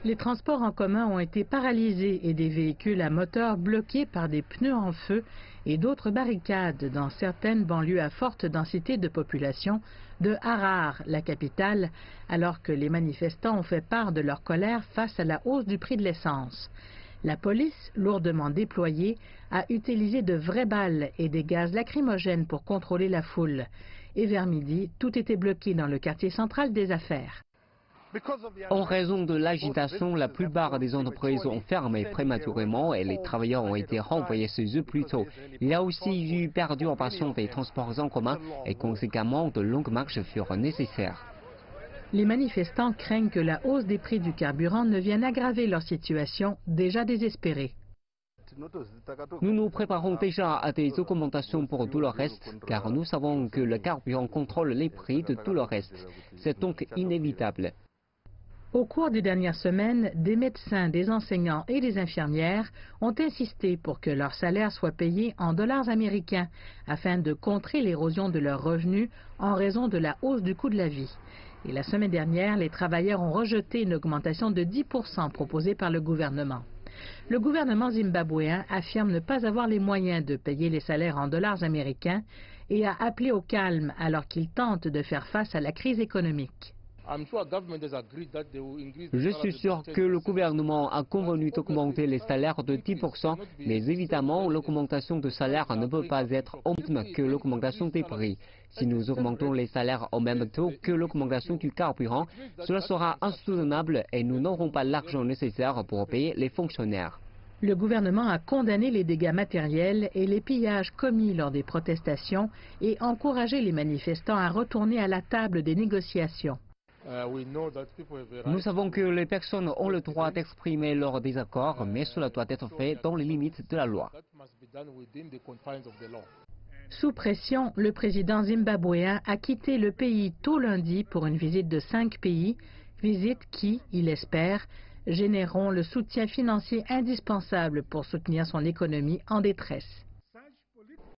Les transports en commun ont été paralysés et des véhicules à moteur bloqués par des pneus en feu et d'autres barricades dans certaines banlieues à forte densité de population de Harar, la capitale, alors que les manifestants ont fait part de leur colère face à la hausse du prix de l'essence. La police, lourdement déployée, a utilisé de vraies balles et des gaz lacrymogènes pour contrôler la foule. Et vers midi, tout était bloqué dans le quartier central des affaires. En raison de l'agitation, la plupart des entreprises ont fermé prématurément et les travailleurs ont été renvoyés chez eux plus tôt. Il y a aussi eu perturbation des transports en commun et conséquemment de longues marches furent nécessaires. Les manifestants craignent que la hausse des prix du carburant ne vienne aggraver leur situation déjà désespérée. Nous nous préparons déjà à des augmentations pour tout le reste, car nous savons que le carburant contrôle les prix de tout le reste. C'est donc inévitable. Au cours des dernières semaines, des médecins, des enseignants et des infirmières ont insisté pour que leurs salaires soient payés en dollars américains afin de contrer l'érosion de leurs revenus en raison de la hausse du coût de la vie. Et la semaine dernière, les travailleurs ont rejeté une augmentation de 10% proposée par le gouvernement. Le gouvernement zimbabwéen affirme ne pas avoir les moyens de payer les salaires en dollars américains et a appelé au calme alors qu'il tente de faire face à la crise économique. Je suis sûr que le gouvernement a convenu d'augmenter les salaires de 10%, mais évidemment, l'augmentation de salaire ne peut pas être au même que l'augmentation des prix. Si nous augmentons les salaires au même taux que l'augmentation du carburant, cela sera insoutenable et nous n'aurons pas l'argent nécessaire pour payer les fonctionnaires. Le gouvernement a condamné les dégâts matériels et les pillages commis lors des protestations et encouragé les manifestants à retourner à la table des négociations. Nous savons que les personnes ont le droit d'exprimer leur désaccord, mais cela doit être fait dans les limites de la loi. Sous pression, le président zimbabwéen a quitté le pays tôt lundi pour une visite de 5 pays, visite qui, il espère, généreront le soutien financier indispensable pour soutenir son économie en détresse.